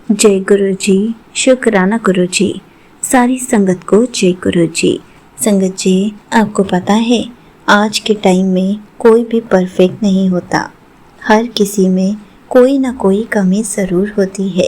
जय गुरु जी। शुक्राना गुरु जी। सारी संगत को जय गुरु जी। संगत जी, आपको पता है आज के टाइम में कोई भी परफेक्ट नहीं होता। हर किसी में कोई ना कोई कमी ज़रूर होती है,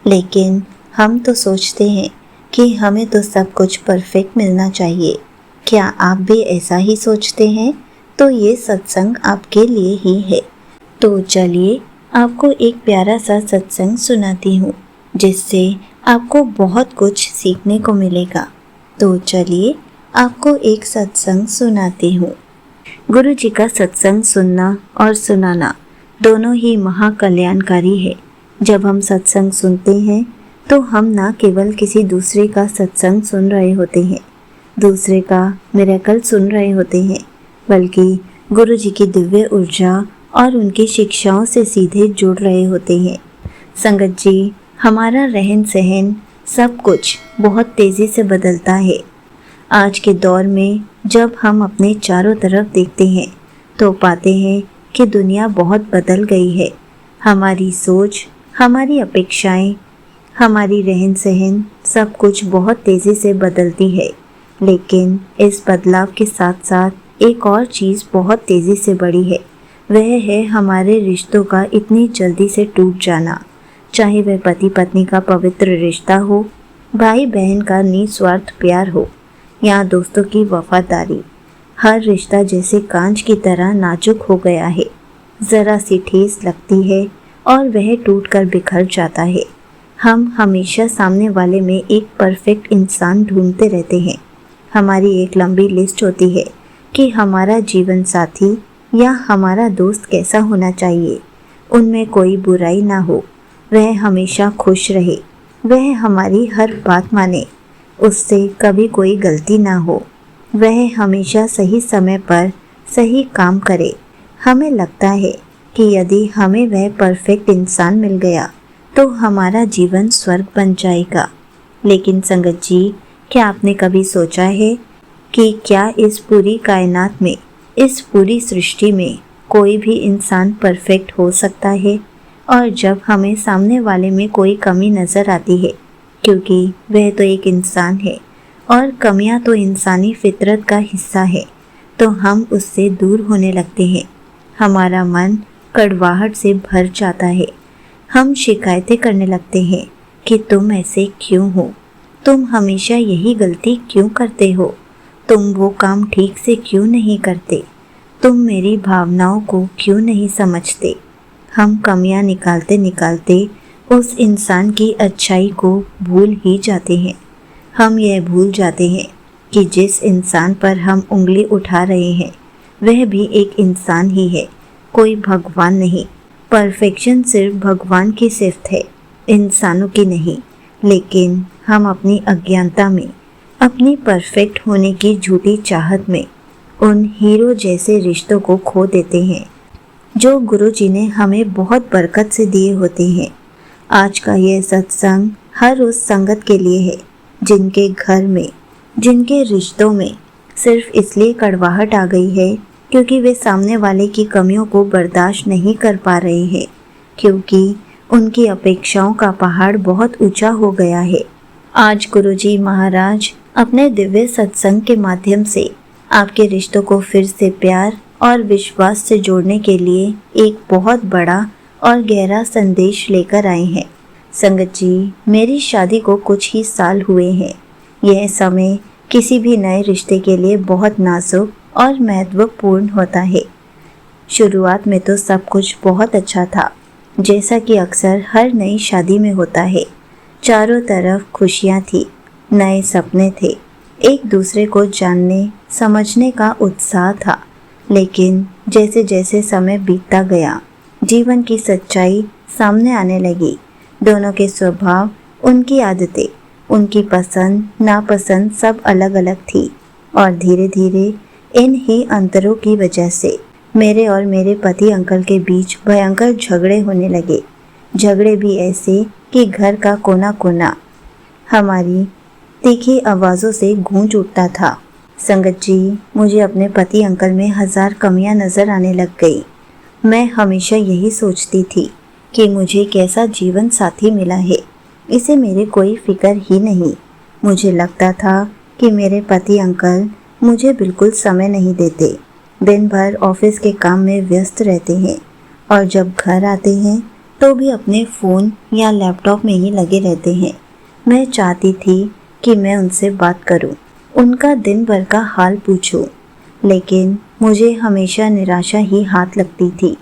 लेकिन हम तो सोचते हैं कि हमें तो सब कुछ परफेक्ट मिलना चाहिए। क्या आप भी ऐसा ही सोचते हैं? तो ये सत्संग आपके लिए ही है। तो चलिए आपको एक प्यारा सा सत्संग सुनाती हूँ, जिससे आपको बहुत कुछ सीखने को मिलेगा। तो चलिए आपको एक सत्संग सुनाती हूँ। गुरु जी का सत्संग सुनना और सुनाना दोनों ही महाकल्याणकारी है। जब हम सत्संग सुनते हैं तो हम ना केवल किसी दूसरे का सत्संग सुन रहे होते हैं, दूसरे का मिरेकल सुन रहे होते हैं, बल्कि गुरु जी की दिव्य ऊर्जा और उनकी शिक्षाओं से सीधे जुड़ रहे होते हैं। संगत जी, हमारा रहन सहन सब कुछ बहुत तेज़ी से बदलता है। आज के दौर में जब हम अपने चारों तरफ देखते हैं तो पाते हैं कि दुनिया बहुत बदल गई है। हमारी सोच, हमारी अपेक्षाएं, हमारी रहन सहन सब कुछ बहुत तेज़ी से बदलती है। लेकिन इस बदलाव के साथ साथ एक और चीज़ बहुत तेज़ी से बढ़ी है, वह है हमारे रिश्तों का इतनी जल्दी से टूट जाना। चाहे वह पति पत्नी का पवित्र रिश्ता हो, भाई बहन का निस्वार्थ प्यार हो, या दोस्तों की वफादारी, हर रिश्ता जैसे कांच की तरह नाजुक हो गया है। ज़रा सी ठेस लगती है और वह टूटकर बिखर जाता है। हम हमेशा सामने वाले में एक परफेक्ट इंसान ढूंढते रहते हैं। हमारी एक लंबी लिस्ट होती है कि हमारा जीवन साथी या हमारा दोस्त कैसा होना चाहिए। उनमें कोई बुराई ना हो, वह हमेशा खुश रहे, वह हमारी हर बात माने, उससे कभी कोई गलती ना हो, वह हमेशा सही समय पर सही काम करे। हमें लगता है कि यदि हमें वह परफेक्ट इंसान मिल गया तो हमारा जीवन स्वर्ग बन जाएगा। लेकिन संगत जी, क्या आपने कभी सोचा है कि क्या इस पूरी कायनात में, इस पूरी सृष्टि में कोई भी इंसान परफेक्ट हो सकता है? और जब हमें सामने वाले में कोई कमी नज़र आती है, क्योंकि वह तो एक इंसान है और कमियां तो इंसानी फितरत का हिस्सा है, तो हम उससे दूर होने लगते हैं। हमारा मन कड़वाहट से भर जाता है। हम शिकायतें करने लगते हैं कि तुम ऐसे क्यों हो, तुम हमेशा यही गलती क्यों करते हो, तुम वो काम ठीक से क्यों नहीं करते, तुम मेरी भावनाओं को क्यों नहीं समझते। हम कमियां निकालते निकालते उस इंसान की अच्छाई को भूल ही जाते हैं। हम यह भूल जाते हैं कि जिस इंसान पर हम उंगली उठा रहे हैं वह भी एक इंसान ही है, कोई भगवान नहीं। परफेक्शन सिर्फ भगवान की सिफ्त है, इंसानों की नहीं। लेकिन हम अपनी अज्ञानता में, अपनी परफेक्ट होने की झूठी चाहत में उन हीरो जैसे रिश्तों को खो देते हैं जो गुरु जी ने हमें बहुत बरकत से दिए होते हैं। आज का यह सत्संग हर उस संगत के लिए है जिनके घर में, जिनके रिश्तों में सिर्फ इसलिए कड़वाहट आ गई है क्योंकि वे सामने वाले की कमियों को बर्दाश्त नहीं कर पा रहे हैं, क्योंकि उनकी अपेक्षाओं का पहाड़ बहुत ऊंचा हो गया है। आज गुरुजी महाराज अपने दिव्य सत्संग के माध्यम से आपके रिश्तों को फिर से प्यार और विश्वास से जोड़ने के लिए एक बहुत बड़ा और गहरा संदेश लेकर आए हैं। संगत जी, मेरी शादी को कुछ ही साल हुए हैं। यह समय किसी भी नए रिश्ते के लिए बहुत नाजुक और महत्वपूर्ण होता है। शुरुआत में तो सब कुछ बहुत अच्छा था, जैसा कि अक्सर हर नई शादी में होता है। चारों तरफ खुशियाँ थी, नए सपने थे, एक दूसरे को जानने समझने का उत्साह था। लेकिन जैसे जैसे समय बीतता गया, जीवन की सच्चाई सामने आने लगी। दोनों के स्वभाव, उनकी आदतें, उनकी पसंद नापसंद सब अलग अलग थी और धीरे धीरे इन ही अंतरों की वजह से मेरे और मेरे पति अंकल के बीच भयंकर झगड़े होने लगे। झगड़े भी ऐसे कि घर का कोना कोना हमारी तीखी आवाज़ों से गूंज उठता था। संगत जी, मुझे अपने पति अंकल में 1000 कमियां नज़र आने लग गई। मैं हमेशा यही सोचती थी कि मुझे कैसा जीवन साथी मिला है, इसे मेरे कोई फिक्र ही नहीं। मुझे लगता था कि मेरे पति अंकल मुझे बिल्कुल समय नहीं देते, दिन भर ऑफिस के काम में व्यस्त रहते हैं और जब घर आते हैं तो भी अपने फ़ोन या लैपटॉप में ही लगे रहते हैं। मैं चाहती थी कि मैं उनसे बात करूं, उनका दिन भर का हाल पूछूं, लेकिन मुझे हमेशा निराशा ही हाथ लगती थी।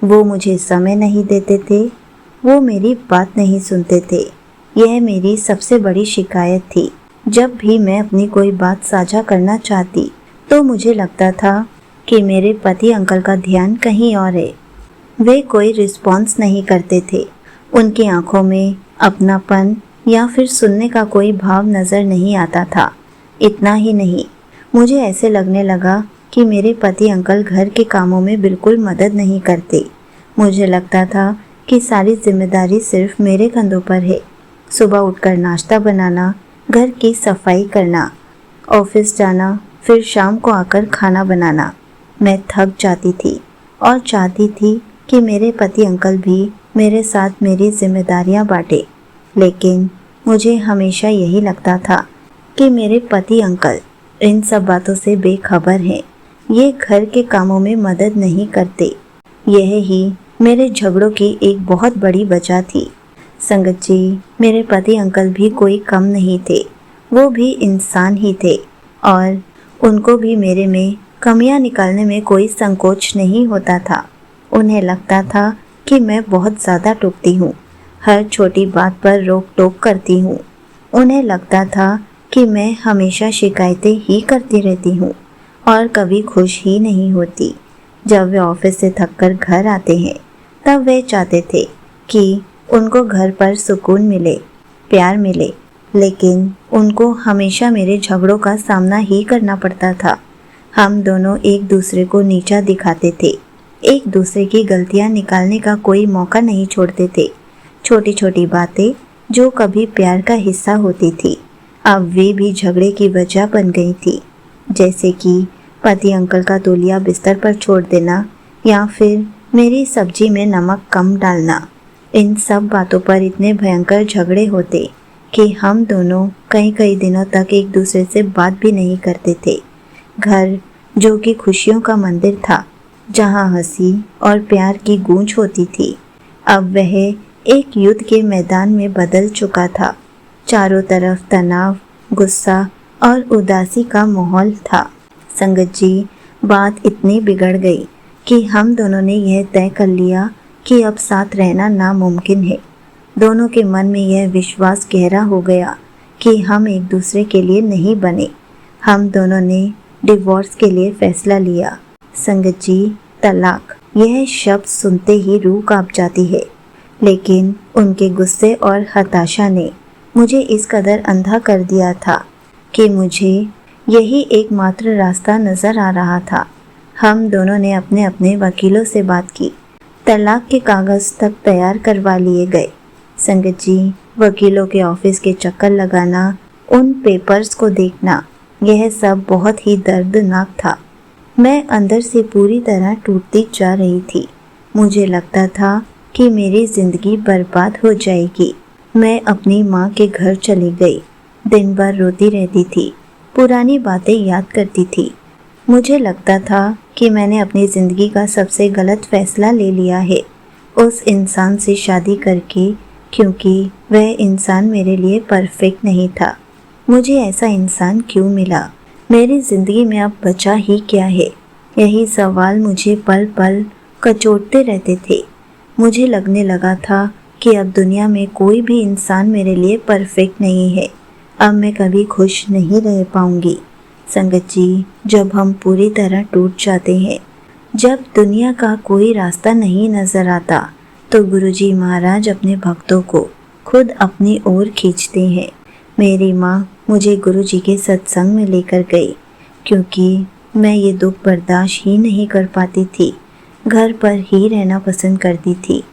वो मुझे समय नहीं देते थे, वो मेरी बात नहीं सुनते थे। यह मेरी सबसे बड़ी शिकायत थी। जब भी मैं अपनी कोई बात साझा करना चाहती तो मुझे लगता था कि मेरे पति अंकल का ध्यान कहीं और है। वे कोई रिस्पॉन्स नहीं करते थे। उनकी आंखों में अपनापन या फिर सुनने का कोई भाव नज़र नहीं आता था। इतना ही नहीं, मुझे ऐसे लगने लगा कि मेरे पति अंकल घर के कामों में बिल्कुल मदद नहीं करते। मुझे लगता था कि सारी जिम्मेदारी सिर्फ मेरे कंधों पर है। सुबह उठकर नाश्ता बनाना, घर की सफाई करना, ऑफिस जाना, फिर शाम को आकर खाना बनाना। मैं थक जाती थी और चाहती थी कि मेरे पति अंकल भी मेरे साथ मेरी जिम्मेदारियां बांटे, लेकिन मुझे हमेशा यही लगता था कि मेरे पति अंकल इन सब बातों से बेखबर हैं। ये घर के कामों में मदद नहीं करते। यह ही मेरे झगड़ों की एक बहुत बड़ी वजह थी। संगत जी, मेरे पति अंकल भी कोई कम नहीं थे। वो भी इंसान ही थे और उनको भी मेरे में कमियां निकालने में कोई संकोच नहीं होता था। उन्हें लगता था कि मैं बहुत ज़्यादा टोकती हूँ, हर छोटी बात पर रोक टोक करती हूँ। उन्हें लगता था कि मैं हमेशा शिकायतें ही करती रहती हूँ और कभी खुश ही नहीं होती। जब वे ऑफिस से थककर घर आते हैं तब वे चाहते थे कि उनको घर पर सुकून मिले, प्यार मिले, लेकिन उनको हमेशा मेरे झगड़ों का सामना ही करना पड़ता था। हम दोनों एक दूसरे को नीचा दिखाते थे, एक दूसरे की गलतियां निकालने का कोई मौका नहीं छोड़ते थे। छोटी छोटी बातें जो कभी प्यार का हिस्सा होती थी, अब वे भी झगड़े की वजह बन गई थी। जैसे कि पति अंकल का तौलिया बिस्तर पर छोड़ देना या फिर मेरी सब्जी में नमक कम डालना। इन सब बातों पर इतने भयंकर झगड़े होते कि हम दोनों कई कई दिनों तक एक दूसरे से बात भी नहीं करते थे। घर जो कि खुशियों का मंदिर था, जहाँ हंसी और प्यार की गूंज होती थी, अब वह एक युद्ध के मैदान में बदल चुका था। चारों तरफ तनाव, गुस्सा और उदासी का माहौल था। संगत जी, बात इतनी बिगड़ गई कि हम दोनों ने यह तय कर लिया कि अब साथ रहना नामुमकिन है। दोनों के मन में यह विश्वास गहरा हो गया कि हम एक दूसरे के लिए नहीं बने। हम दोनों ने डिवोर्स के लिए फैसला लिया। संगत जी, तलाक, यह शब्द सुनते ही रूह कांप जाती है, लेकिन उनके गुस्से और हताशा ने मुझे इस कदर अंधा कर दिया था कि मुझे यही एकमात्र रास्ता नज़र आ रहा था। हम दोनों ने अपने अपने वकीलों से बात की। तलाक के कागज़ तक तैयार करवा लिए गए। संगत जी, वकीलों के ऑफिस के चक्कर लगाना, उन पेपर्स को देखना, यह सब बहुत ही दर्दनाक था। मैं अंदर से पूरी तरह टूटती जा रही थी। मुझे लगता था कि मेरी ज़िंदगी बर्बाद हो जाएगी। मैं अपनी माँ के घर चली गई। दिन भर रोती रहती थी, पुरानी बातें याद करती थी। मुझे लगता था कि मैंने अपनी ज़िंदगी का सबसे गलत फैसला ले लिया है उस इंसान से शादी करके, क्योंकि वह इंसान मेरे लिए परफेक्ट नहीं था। मुझे ऐसा इंसान क्यों मिला? मेरी ज़िंदगी में अब बचा ही क्या है? यही सवाल मुझे पल पल कचोटते रहते थे। मुझे लगने लगा था कि अब दुनिया में कोई भी इंसान मेरे लिए परफेक्ट नहीं है। अब मैं कभी खुश नहीं रह पाऊंगी। संगत जी, जब हम पूरी तरह टूट जाते हैं, जब दुनिया का कोई रास्ता नहीं नजर आता, तो गुरुजी महाराज अपने भक्तों को खुद अपनी ओर खींचते हैं। मेरी माँ मुझे गुरुजी के सत्संग में लेकर गई, क्योंकि मैं ये दुख बर्दाश्त ही नहीं कर पाती थी। घर पर ही रहना पसंद करती थी,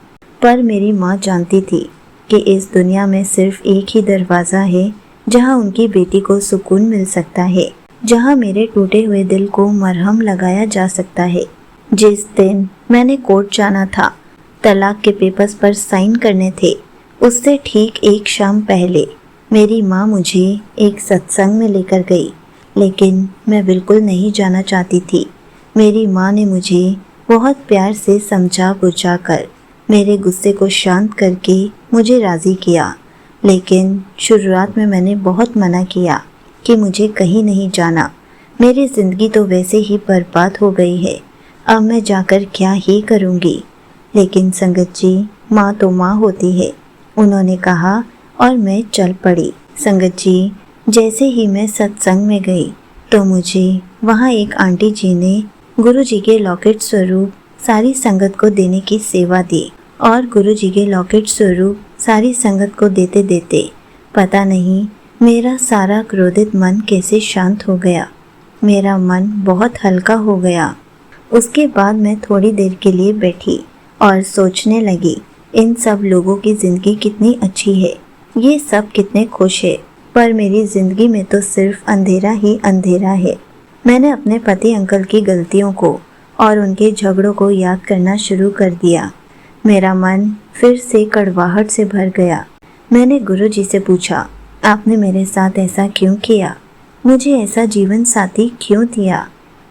पर मेरी माँ जानती थी कि इस दुनिया में सिर्फ एक ही दरवाज़ा है जहाँ उनकी बेटी को सुकून मिल सकता है, जहाँ मेरे टूटे हुए दिल को मरहम लगाया जा सकता है। जिस दिन मैंने कोर्ट जाना था, तलाक के पेपर्स पर साइन करने थे, उससे ठीक एक शाम पहले मेरी माँ मुझे एक सत्संग में लेकर गई, लेकिन मैं बिल्कुल नहीं जाना चाहती थी। मेरी माँ ने मुझे बहुत प्यार से समझा बुझा कर मेरे गुस्से को शांत करके मुझे राज़ी किया, लेकिन शुरुआत में मैंने बहुत मना किया कि मुझे कहीं नहीं जाना। मेरी ज़िंदगी तो वैसे ही बर्बाद हो गई है, अब मैं जाकर क्या ही करूँगी। लेकिन संगत जी, माँ तो माँ होती है, उन्होंने कहा और मैं चल पड़ी। संगत जी, जैसे ही मैं सत्संग में गई तो मुझे वहाँ एक आंटी जी ने गुरु जी के लॉकेट स्वरूप सारी संगत को देने की सेवा दी, और गुरु जी के लॉकेट स्वरूप सारी संगत को देते देते पता नहीं मेरा सारा क्रोधित मन कैसे शांत हो गया। मेरा मन बहुत हल्का हो गया। उसके बाद मैं थोड़ी देर के लिए बैठी और सोचने लगी, इन सब लोगों की ज़िंदगी कितनी अच्छी है, ये सब कितने खुश है, पर मेरी ज़िंदगी में तो सिर्फ अंधेरा ही अंधेरा है। मैंने अपने पति अंकल की गलतियों को और उनके झगड़ों को याद करना शुरू कर दिया। मेरा मन फिर से कड़वाहट से भर गया। मैंने गुरुजी से पूछा, आपने मेरे साथ ऐसा क्यों किया? मुझे ऐसा जीवन साथी क्यों दिया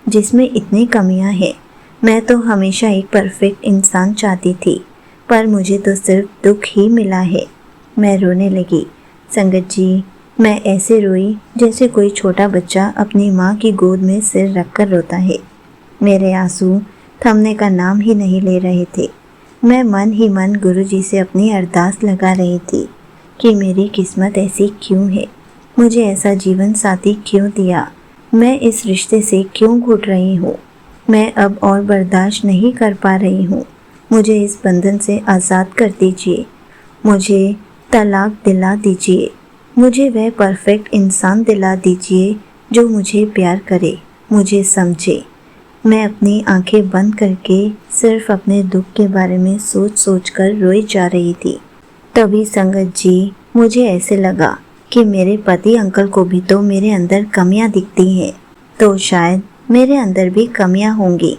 जिसमें इतनी कमियां हैं? मैं तो हमेशा एक परफेक्ट इंसान चाहती थी, पर मुझे तो सिर्फ दुख ही मिला है। मैं रोने लगी। संगत जी, मैं ऐसे रोई जैसे कोई छोटा बच्चा अपनी माँ की गोद में सिर रखकर रोता है। मेरे आंसू थमने का नाम ही नहीं ले रहे थे। मैं मन ही मन गुरुजी से अपनी अरदास लगा रही थी कि मेरी किस्मत ऐसी क्यों है, मुझे ऐसा जीवन साथी क्यों दिया, मैं इस रिश्ते से क्यों घुट रही हूँ, मैं अब और बर्दाश्त नहीं कर पा रही हूँ, मुझे इस बंधन से आज़ाद कर दीजिए, मुझे तलाक दिला दीजिए, मुझे वह परफेक्ट इंसान दिला दीजिए जो मुझे प्यार करे, मुझे समझे। मैं अपनी आंखें बंद करके सिर्फ अपने दुख के बारे में सोच सोच कर रोई जा रही थी। तभी संगत जी, मुझे ऐसे लगा कि मेरे पति अंकल को भी तो मेरे अंदर कमियां दिखती हैं, तो शायद मेरे अंदर भी कमियां होंगी।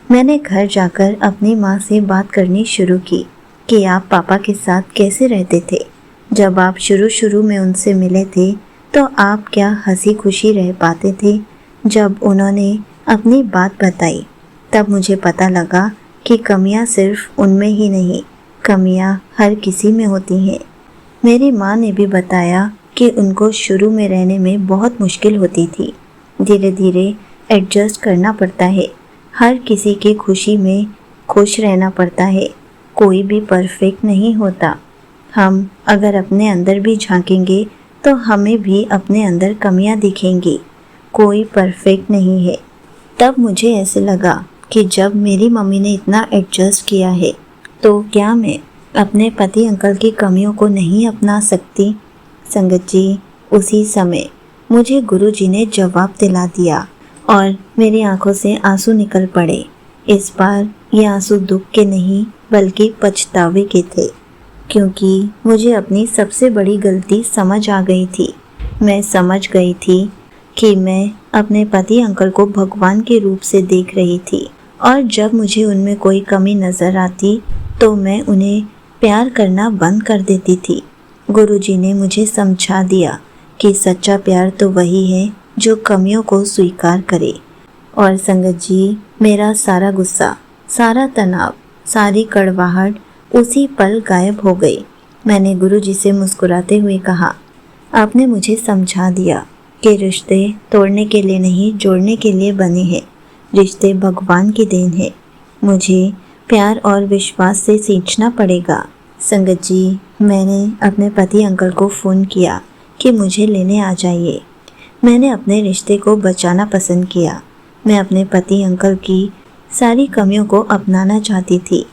मैंने घर जाकर अपनी माँ से बात करनी शुरू की कि आप पापा के साथ कैसे रहते थे। जब आप शुरू शुरू में उनसे मिले थे तो आप क्या हंसी खुशी रह पाते थे। जब उन्होंने अपनी बात बताई तब मुझे पता लगा कि कमियां सिर्फ उनमें ही नहीं, कमियां हर किसी में होती हैं। मेरी माँ ने भी बताया कि उनको शुरू में रहने में बहुत मुश्किल होती थी, धीरे धीरे एडजस्ट करना पड़ता है, हर किसी की खुशी में खुश रहना पड़ता है, कोई भी परफेक्ट नहीं होता। हम अगर अपने अंदर भी झांकेंगे तो हमें भी अपने अंदर कमियां दिखेंगी, कोई परफेक्ट नहीं है। तब मुझे ऐसे लगा कि जब मेरी मम्मी ने इतना एडजस्ट किया है तो क्या मैं अपने पति अंकल की कमियों को नहीं अपना सकती। संगत जी, उसी समय मुझे गुरुजी ने जवाब दिला दिया और मेरी आंखों से आंसू निकल पड़े। इस बार ये आंसू दुख के नहीं बल्कि पछतावे के थे, क्योंकि मुझे अपनी सबसे बड़ी गलती समझ आ गई थी। मैं समझ गई थी कि मैं अपने पति अंकल को भगवान के रूप से देख रही थी, और जब मुझे उनमें कोई कमी नज़र आती तो मैं उन्हें प्यार करना बंद कर देती थी। गुरुजी ने मुझे समझा दिया कि सच्चा प्यार तो वही है जो कमियों को स्वीकार करे। और संगत जी, मेरा सारा गुस्सा, सारा तनाव, सारी कड़वाहट उसी पल गायब हो गई। मैंने गुरुजी से मुस्कुराते हुए कहा, आपने मुझे समझा दिया कि रिश्ते तोड़ने के लिए नहीं, जोड़ने के लिए बने हैं। रिश्ते भगवान की देन है, मुझे प्यार और विश्वास से सींचना पड़ेगा। संगत जी, मैंने अपने पति अंकल को फ़ोन किया कि मुझे लेने आ जाइए। मैंने अपने रिश्ते को बचाना पसंद किया। मैं अपने पति अंकल की सारी कमियों को अपनाना चाहती थी।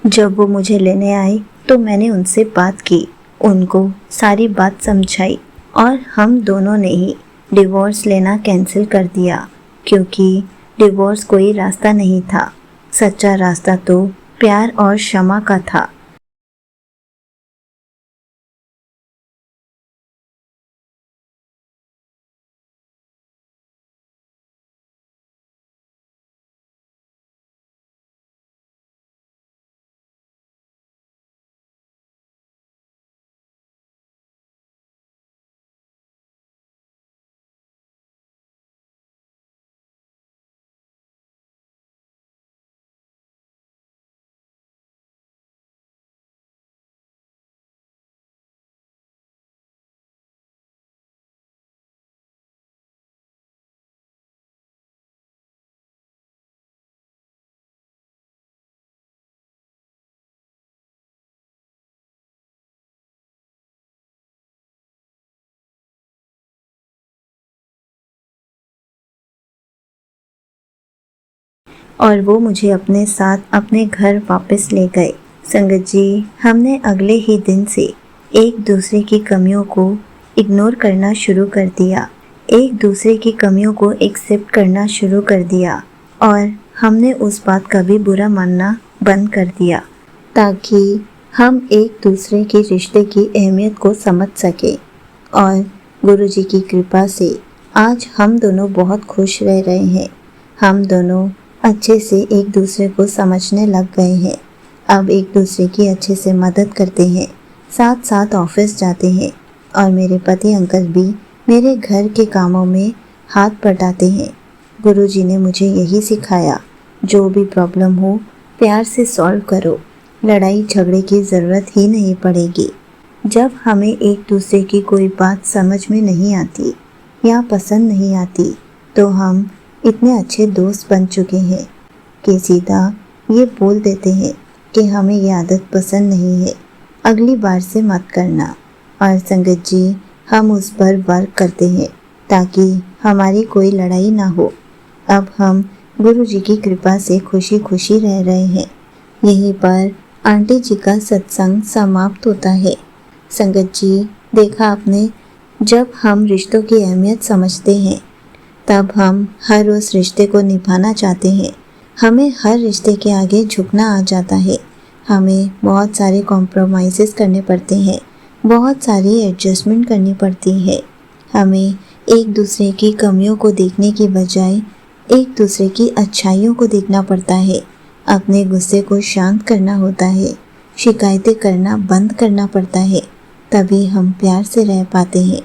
जब वो मुझे लेने आए तो मैंने उनसे बात की, उनको सारी बात समझाई, और हम दोनों ने ही डिवोर्स लेना कैंसिल कर दिया, क्योंकि डिवोर्स कोई रास्ता नहीं था। सच्चा रास्ता तो प्यार और क्षमा का था। और वो मुझे अपने साथ अपने घर वापस ले गए। संगत जी, हमने अगले ही दिन से एक दूसरे की कमियों को इग्नोर करना शुरू कर दिया, एक दूसरे की कमियों को एक्सेप्ट करना शुरू कर दिया और हमने उस बात का भी बुरा मानना बंद कर दिया ताकि हम एक दूसरे के रिश्ते की अहमियत को समझ सके। और गुरुजी की कृपा से आज हम दोनों बहुत खुश रह रहे हैं। हम दोनों अच्छे से एक दूसरे को समझने लग गए हैं। अब एक दूसरे की अच्छे से मदद करते हैं, साथ साथ ऑफिस जाते हैं और मेरे पति अंकल भी मेरे घर के कामों में हाथ बटाते हैं। गुरुजी ने मुझे यही सिखाया, जो भी प्रॉब्लम हो प्यार से सॉल्व करो, लड़ाई झगड़े की ज़रूरत ही नहीं पड़ेगी। जब हमें एक दूसरे की कोई बात समझ में नहीं आती या पसंद नहीं आती तो हम इतने अच्छे दोस्त बन चुके हैं कि सीधा ये बोल देते हैं कि हमें ये आदत पसंद नहीं है, अगली बार से मत करना। और संगत जी, हम उस पर वर्क करते हैं ताकि हमारी कोई लड़ाई ना हो। अब हम गुरुजी की कृपा से खुशी खुशी रह रहे हैं। यहीं पर आंटी जी का सत्संग समाप्त होता है। संगत जी, देखा आपने, जब हम रिश्तों की अहमियत समझते हैं तब हम हर उस रिश्ते को निभाना चाहते हैं। हमें हर रिश्ते के आगे झुकना आ जाता है। हमें बहुत सारे कॉम्प्रोमाइज़ेस करने पड़ते हैं, बहुत सारी एडजस्टमेंट करनी पड़ती है। हमें एक दूसरे की कमियों को देखने की बजाय एक दूसरे की अच्छाइयों को देखना पड़ता है। अपने गुस्से को शांत करना होता है, शिकायतें करना बंद करना पड़ता है, तभी हम प्यार से रह पाते हैं।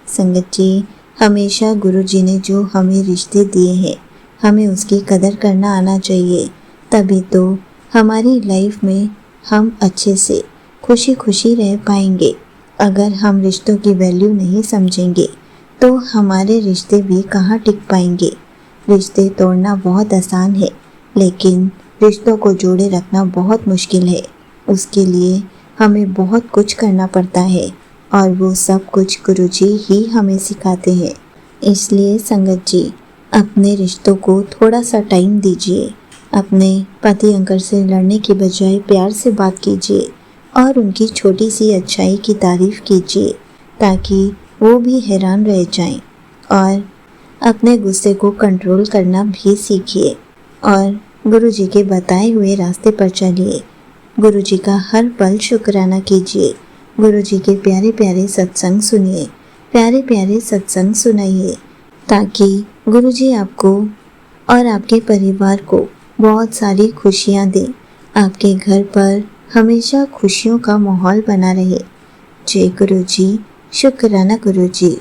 संगत जी, हमेशा गुरुजी ने जो हमें रिश्ते दिए हैं, हमें उसकी कदर करना आना चाहिए। तभी तो हमारी लाइफ में हम अच्छे से खुशी खुशी रह पाएंगे। अगर हम रिश्तों की वैल्यू नहीं समझेंगे तो हमारे रिश्ते भी कहाँ टिक पाएंगे। रिश्ते तोड़ना बहुत आसान है, लेकिन रिश्तों को जोड़े रखना बहुत मुश्किल है। उसके लिए हमें बहुत कुछ करना पड़ता है और वो सब कुछ गुरुजी ही हमें सिखाते हैं। इसलिए संगत जी, अपने रिश्तों को थोड़ा सा टाइम दीजिए। अपने पति अंकल से लड़ने की बजाय प्यार से बात कीजिए और उनकी छोटी सी अच्छाई की तारीफ़ कीजिए ताकि वो भी हैरान रह जाएं। और अपने गुस्से को कंट्रोल करना भी सीखिए और गुरुजी के बताए हुए रास्ते पर चलिए। गुरुजी का हर पल शुक्राना कीजिए। गुरुजी के प्यारे प्यारे सत्संग सुनिए, प्यारे प्यारे सत्संग सुनाइए ताकि गुरुजी आपको और आपके परिवार को बहुत सारी खुशियाँ दें। आपके घर पर हमेशा खुशियों का माहौल बना रहे। जय गुरुजी, शुक्राना गुरुजी।